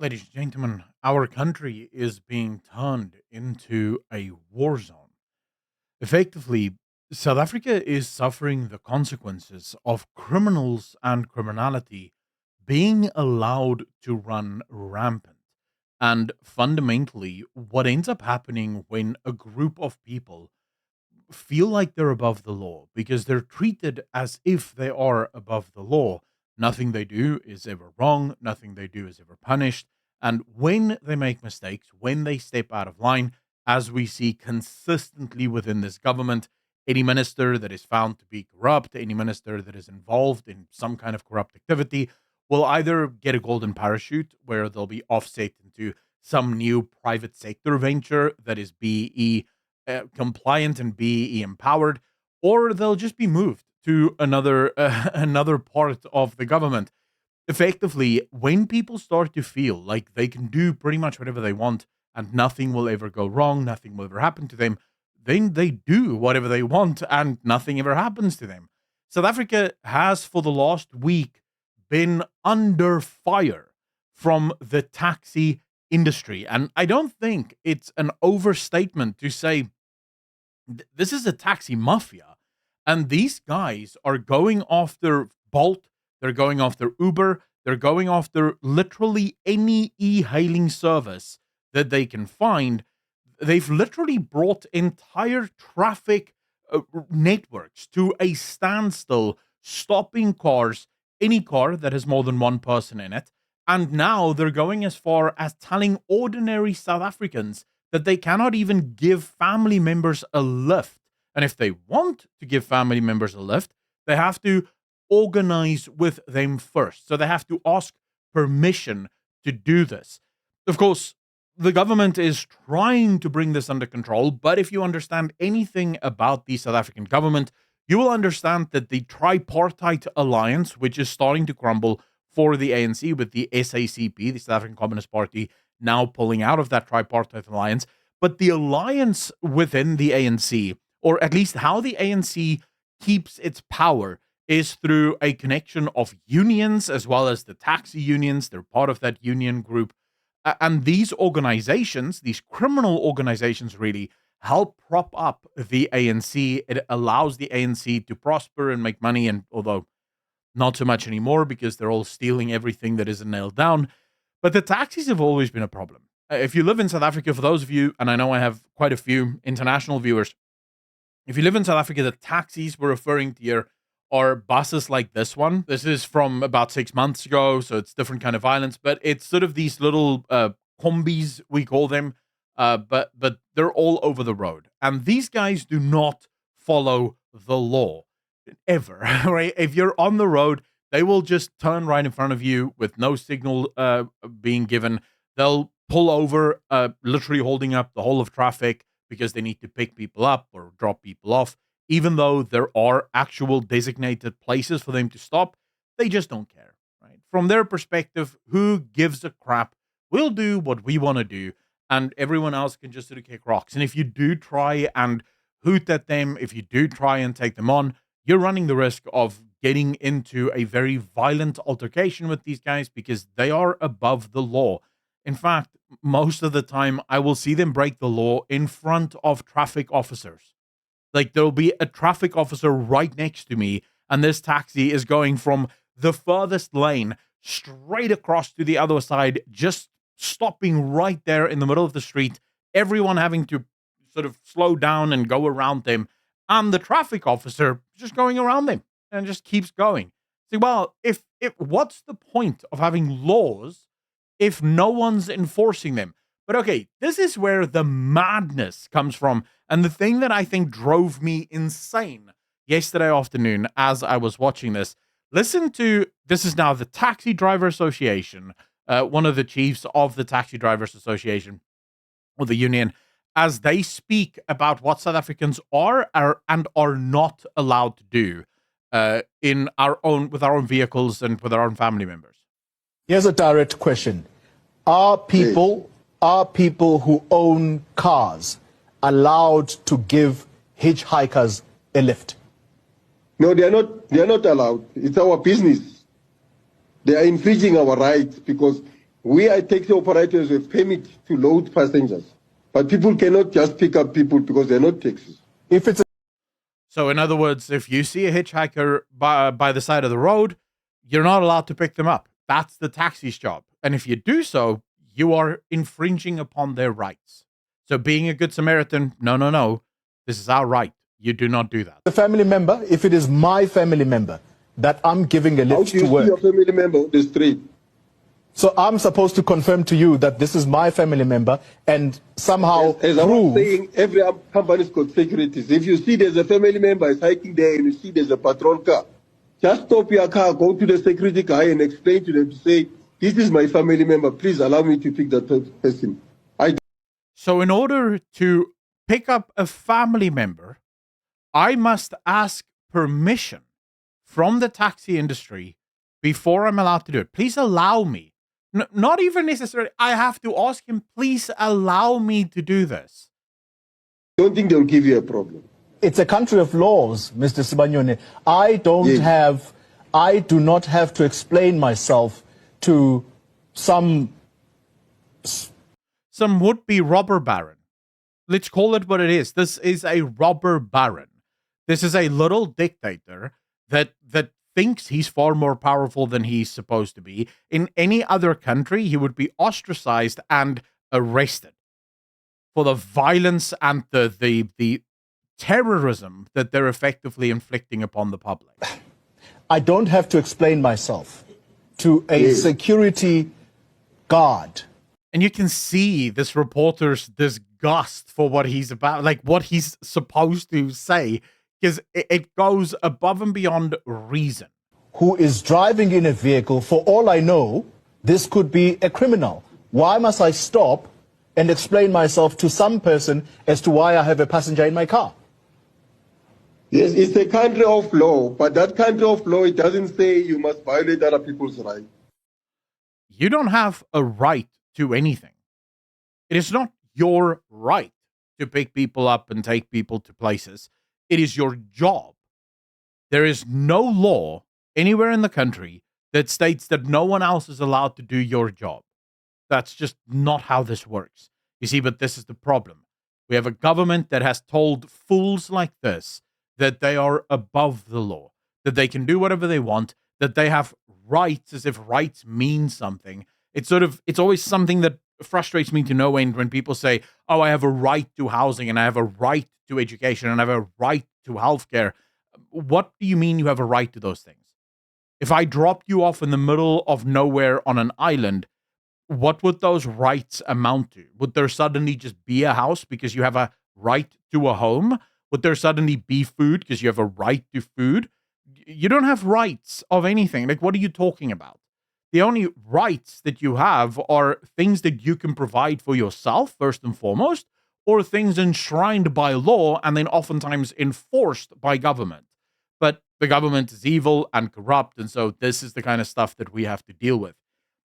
Ladies and gentlemen, our country is being turned into a war zone. Effectively, South Africa is suffering the consequences of criminals and criminality being allowed to run rampant. And fundamentally, what ends up happening when a group of people feel like they're above the law because they're treated as if they are above the law. Nothing they do is ever wrong, nothing they do is ever punished. And when they make mistakes, when they step out of line, as we see consistently within this government, any minister that is found to be corrupt, any minister that is involved in some kind of corrupt activity, will either get a golden parachute where they'll be offset into some new private sector venture that is BE compliant and be empowered, or they'll just be moved to another another part of the government. Effectively, when people start to feel like they can do pretty much whatever they want and nothing will ever go wrong, nothing will ever happen to them, then they do whatever they want and nothing ever happens to them. South Africa has, for the last week, been under fire from the taxi industry. And I don't think it's an overstatement to say this is a taxi mafia, and these guys are going after Bolt, they're going after Uber, they're going after literally any e-hailing service that they can find. They've literally brought entire traffic networks to a standstill, stopping cars, any car that has more than one person in it. And now they're going as far as telling ordinary South Africans that they cannot even give family members a lift. And if they want to give family members a lift, they have to organize with them first. So they have to ask permission to do this. Of course, the government is trying to bring this under control, but if you understand anything about the South African government, you will understand that the tripartite alliance, which is starting to crumble for the ANC with the SACP, the South African Communist Party, now pulling out of that tripartite alliance, but the alliance within the ANC, or at least how the ANC keeps its power, is through a connection of unions as well as the taxi unions. They're part of that union group. And these organizations, these criminal organizations, really help prop up the ANC. It allows the ANC to prosper and make money. And although not so much anymore because they're all stealing everything that isn't nailed down. But the taxis have always been a problem. If you live in South Africa, for those of you, and I know I have quite a few international viewers, if you live in South Africa, the taxis we're referring to here are buses like this one. This is from about 6 months ago, so it's different kind of violence, but it's sort of these little combis, we call them, but they're all over the road. And these guys do not follow the law ever, right? If you're on the road, they will just turn right in front of you with no signal being given. They'll pull over, literally holding up the whole of traffic because they need to pick people up or drop people off. Even though there are actual designated places for them to stop, they just don't care, right? From their perspective, who gives a crap? We'll do what we want to do, and everyone else can just sort of kick rocks. And if you do try and hoot at them, if you do try and take them on, you're running the risk of getting into a very violent altercation with these guys because they are above the law. In fact, most of the time, I will see them break the law in front of traffic officers. Like there'll be a traffic officer right next to me, and this taxi is going from the furthest lane straight across to the other side, just stopping right there in the middle of the street, everyone having to sort of slow down and go around them, and the traffic officer just going around them and just keeps going. See, well, if what's the point of having laws if no one's enforcing them? But okay, this is where the madness comes from. And the thing that I think drove me insane yesterday afternoon as I was watching this, listen to, this is now the Taxi Driver Association, one of the chiefs of the Taxi Drivers Association, or the union, as they speak about what South Africans are and are not allowed to do in our own, with our own vehicles and with our own family members. Here's a direct question. Are people who own cars allowed to give hitchhikers a lift? No, they are not. They are not allowed. It's our business. They are infringing our rights because We are taxi operators with permit to load passengers, but people cannot just pick up people because they're not taxis. If it's So, in other words, if you see a hitchhiker by the side of the road, you're not allowed to pick them up. That's the taxi's job. And if you do so, you are infringing upon their rights. So, being a good Samaritan, no. This is our right. You do not do that. a family member, if it is my family member that I'm giving a How lift do you to see work, your family member on the street? so I'm supposed to confirm to you that this is my family member and somehow As I was prove. saying, every company's got securities. If you see there's a family member is hiking there and you see there's a patrol car, just stop your car, go to the security guy and explain to them to say, this is my family member, please allow me to pick that person. So, in order to pick up a family member, I must ask permission from the taxi industry before I'm allowed to do it. Please allow me. Not even necessarily, I have to ask him, please allow me to do this. Don't think they'll give you a problem. It's a country of laws, Mr. Sibanyone. Yes. I do not have to explain myself to some would-be robber baron. Let's call it what it is. This is a robber baron. This is a little dictator that thinks he's far more powerful than he's supposed to be. In any other country, he would be ostracized and arrested for the violence and the terrorism that they're effectively inflicting upon the public. I don't have to explain myself to a security guard. And you can see this reporter's disgust for what he's about, like what he's supposed to say, because it goes above and beyond reason. Who is driving in a vehicle, for all I know, this could be a criminal. Why must I stop and explain myself to some person as to why I have a passenger in my car? Yes, it's a country of law, but that country of law, it doesn't say you must violate other people's rights. You don't have a right to anything. It is not your right to pick people up and take people to places. It is your job. There is no law anywhere in the country that states that no one else is allowed to do your job. That's just not how this works. You see, but this is the problem. We have a government that has told fools like this that they are above the law, that they can do whatever they want, that they have rights as if rights mean something. It's always something that frustrates me to no end when people say, oh, I have a right to housing and I have a right to education and I have a right to healthcare. What do you mean you have a right to those things? If I dropped you off in the middle of nowhere on an island, what would those rights amount to? Would there suddenly just be a house because you have a right to a home? Would there suddenly be food because you have a right to food? You don't have rights of anything. Like, what are you talking about? The only rights that you have are things that you can provide for yourself, first and foremost, or things enshrined by law and then oftentimes enforced by government. But the government is evil and corrupt, and so this is the kind of stuff that we have to deal with.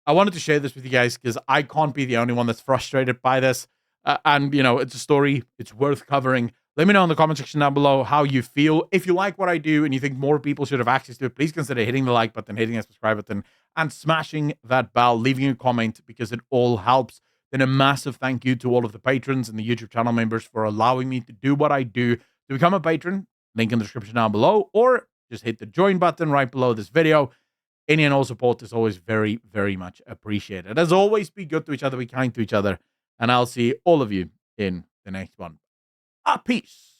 I wanted to share this with you guys because I can't be the only one that's frustrated by this. And, it's a story. It's worth covering. Let me know in the comment section down below how you feel. If you like what I do and you think more people should have access to it, please consider hitting the like button, hitting the subscribe button, and smashing that bell, leaving a comment because it all helps. Then a massive thank you to all of the patrons and the YouTube channel members for allowing me to do what I do. To become a patron, link in the description down below, or just hit the join button right below this video. Any and all support is always very, very much appreciated. As always, be good to each other, be kind to each other, and I'll see all of you in the next one. Peace.